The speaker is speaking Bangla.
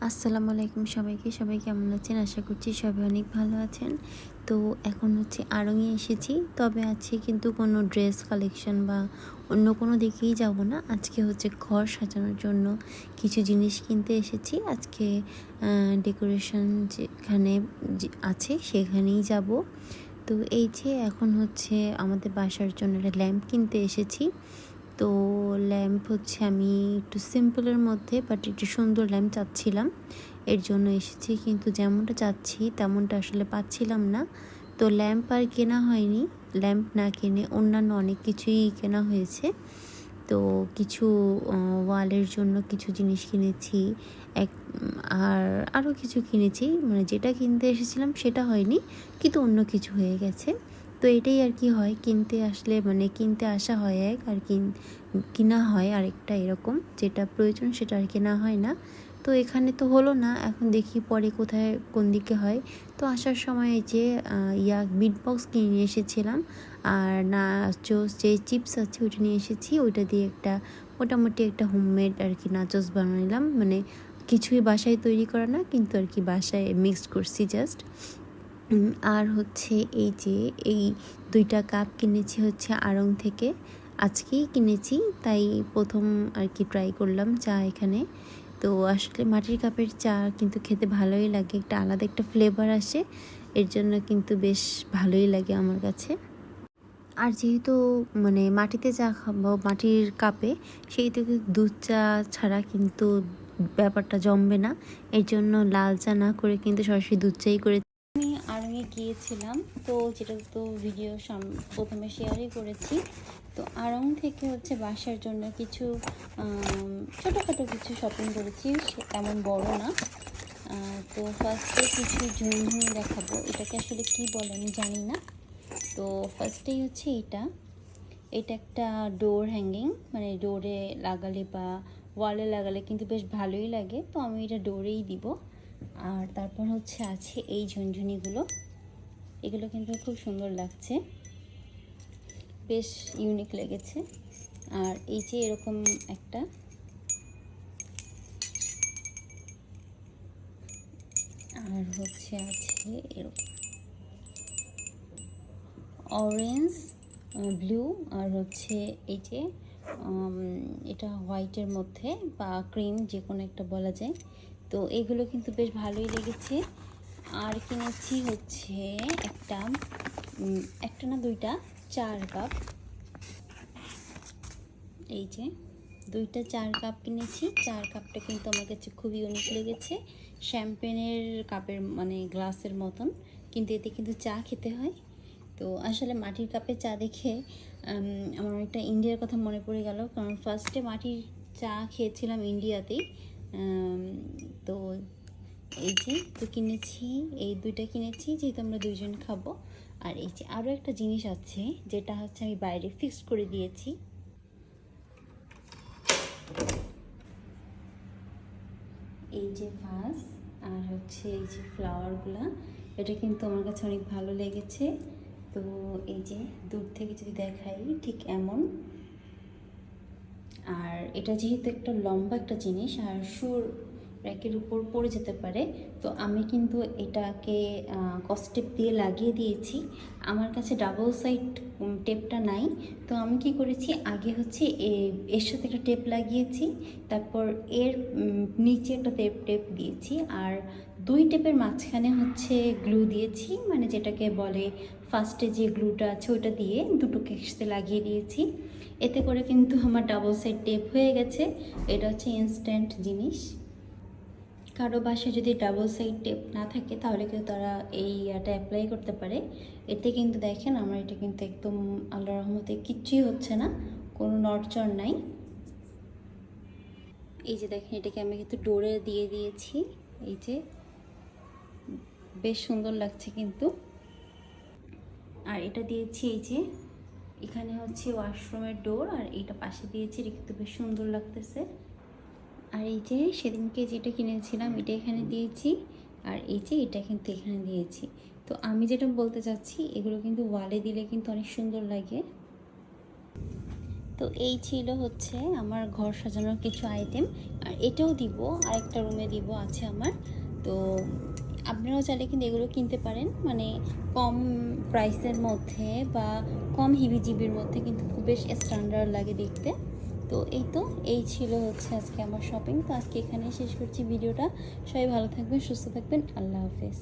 আসসালামু আলাইকুম সবাই কেমন আছেন? আশা করছি সবাই অনেক ভালো আছেন। তো এখন হচ্ছে আড়ংয়ে এসেছি, তবে আজকে কিন্তু কোনো ড্রেস কালেকশন বা অন্য কোনো দিকেই যাব না। আজকে হচ্ছে ঘর সাজানোর জন্য কিছু জিনিস কিনতে এসেছি। আজকে ডেকোরেশন যেখানে আছে সেখানেই যাব। তো এই যে এখন হচ্ছে আমাদের বাসার জন্য একটা ল্যাম্প কিনতে এসেছি। তো ল্যাম্প হচ্ছে আমি একটু সিম্পলের মধ্যে বাট একটু সুন্দর ল্যাম্প চাচ্ছিলাম, এর জন্য এসেছি। কিন্তু যেমনটা চাচ্ছি তেমনটা আসলে পাচ্ছিলাম না। তো ল্যাম্প আর কেনা হয়নি, ল্যাম্প না কিনে অন্যান্য অনেক কিছুই কেনা হয়েছে। তো কিছু ওয়ালের জন্য কিছু জিনিস কিনেছি, এক আর আরও কিছু কিনেছি, মানে যেটা কিনতে এসেছিলাম সেটা হয়নি, কিন্তু অন্য কিছু হয়ে গেছে। তো এটাই আর কি হয়, কিনতে আসলে মানে কিনতে আসা হয় এক আর কিনা হয় আরেকটা, এরকম যেটা প্রয়োজন সেটা আর কেনা হয় না। তো এখানে তো হলো না, এখন দেখি পরে কোথায় কোন দিকে হয়। তো আসার সময় যে বিট বক্স কিনে নিয়ে এসেছিলাম, আর নাচোস যে চিপস আছে ওইটা নিয়ে এসেছি। ওইটা দিয়ে একটা মোটামুটি একটা হোমমেড আর কি নাচোস বানাইলাম, মানে কিছুই বাসায় তৈরি করা না, কিন্তু আর কি বাসায় মিক্সড করছি জাস্ট। আর হচ্ছে এই যে এই 2টা কাপ কিনেছি হচ্ছে আড়ং থেকে, আজকেই কিনেছি, তাই প্রথম আর কি ট্রাই করলাম চা এখানে। তো আসলে মাটির কাপের চা কিন্তু খেতে ভালোই লাগে, একটা আলাদা একটা ফ্লেভার আসে, এর জন্য কিন্তু বেশ ভালোই লাগে আমার কাছে। আর যেহেতু মানে মাটিতে চা খাবো মাটির কাপে, সেহেতু দুধ চা ছাড়া কিন্তু ব্যাপারটা জমবে না। এর জন্য লাল চা না করে কিন্তু সরাসরি দুধ চাই করে আমি আড়ংয়ে গিয়েছিলাম। তো যেটা তো ভিডিও প্রথমে শেয়ারই করেছি। তো আড়ং থেকে হচ্ছে বাসার জন্য কিছু ছোটোখাটো কিছু শপিং করেছি, তেমন বড় না। তো ফার্স্টে কিছু ঝুনঝুনি দেখাবো, এটাকে আসলে কি বলে আমি জানি না। তো ফার্স্টেই হচ্ছে এটা একটা ডোর হ্যাঙ্গিং, মানে ডোরে লাগালে বা ওয়ালে লাগালে কিন্তু বেশ ভালোই লাগে, তো আমি এটা ডোরেই দিব। আর তারপর হচ্ছে আছে এই ঝুনঝুনিগুলো, এগুলো কিন্তু খুব সুন্দর লাগছে, বেশ ইউনিক লেগেছে। আর এই যে এরকম একটা, আর হচ্ছে আছে এরকম অরেঞ্জ, ব্লু, আর হচ্ছে এই যে এটা হোয়াইটের মধ্যে বা ক্রিম, যে কোনো একটা বলা যায়। তো এগুলো কিন্তু বেশ ভালোই লেগেছে। আর কিনেছি হচ্ছে একটা না 2টা 4 কাপ, এই যে 2টা 4 কাপ কিনেছি। 4 কাপটা কিন্তু আমার কাছে খুবই ইউনিক লেগেছে, শ্যাম্পেনের কাপের মানে গ্লাসের মতন, কিন্তু এতে কিন্তু চা খেতে হয়। তো আসলে মাটির কাপে চা দেখে আমার অনেকটা ইন্ডিয়ার কথা মনে পড়ে গেল, কারণ ফার্স্টে মাটির চা খেয়েছিলাম ইন্ডিয়াতেই। তো এই যে তো কিনেছি, এই 2টা কিনেছি যেহেতু আমরা 2জন খাবো। আর এই যে আরও একটা জিনিস আছে, যেটা হচ্ছে আমি বাইরে ফিক্সড করে দিয়েছি, এই যে ভাস, আর হচ্ছে এই যে ফ্লাওয়ারগুলা, এটা কিন্তু আমার কাছে অনেক ভালো লেগেছে। তো এই যে দূর থেকে যদি দেখাই ঠিক এমন। আর এটা যেহেতু একটা লম্বা একটা জিনিস আর সুর র্যাকের উপর পড়ে যেতে পারে, তো আমি কিন্তু এটাকে কসটেপ দিয়ে লাগিয়ে দিয়েছি। আমার কাছে ডাবল সাইড টেপটা নাই, তো আমি কি করেছি, আগে হচ্ছে এর সাথে একটা টেপ লাগিয়েছি, তারপর এর নিচে একটা টেপ দিয়েছি, আর 2 টেপের মাঝখানে হচ্ছে গ্লু দিয়েছি, মানে যেটাকে বলে ফার্স্টে যে গ্লুটা আছে ওইটা দিয়ে দুটোকে একসাথে লাগিয়ে দিয়েছি। এতে করে কিন্তু আমার ডাবল সাইড টেপ হয়ে গেছে। এটা হচ্ছে ইনস্ট্যান্ট জিনিস। কারো বাসায় যদি ডাবল সাইড টেপ না থাকে তাহলে কিন্তু তারা এইটা অ্যাপ্লাই করতে পারে। এতে কিন্তু দেখেন আমার এটা কিন্তু একদম আল্লাহর রহমতে কিচ্ছুই হচ্ছে না, কোনো নড়চড় নাই। এই যে দেখেন এটাকে আমি কিন্তু ডোরে দিয়ে দিয়েছি, এই যে বেশ সুন্দর লাগছে কিন্তু। আর এটা দিয়েছি এই যে এখানে হচ্ছে ওয়াশরুমের ডোর, আর এইটা পাশে দিয়েছি, এটা কিন্তু বেশ সুন্দর লাগতেছে। আর এই যে সেদিনকে যেটা কিনেছিলাম এটা এখানে দিয়েছি, আর এই যে এটা কিন্তু এখানে দিয়েছি। তো আমি যেটা বলতে চাচ্ছি, এগুলো কিন্তু ওয়ালে দিলে কিন্তু অনেক সুন্দর লাগে। তো এই ছিল হচ্ছে আমার ঘর সাজানোর কিছু আইটেম। আর এটাও দিব, আরেকটা রুমে দিব আছে আমার। তো আপনারাও চাইলে কিন্তু এগুলো কিনতে পারেন, মানে কম প্রাইসের মধ্যে বা কম হিবিজিবির মধ্যে, কিন্তু খুব বেশ স্ট্যান্ডার্ড লাগে দেখতে। তো এই ছিল হচ্ছে আজকে আমার শপিং। তো আজকে এখানেই শেষ করছি ভিডিওটা। সবাই ভালো থাকবেন, সুস্থ থাকবেন, আল্লাহ হাফেজ।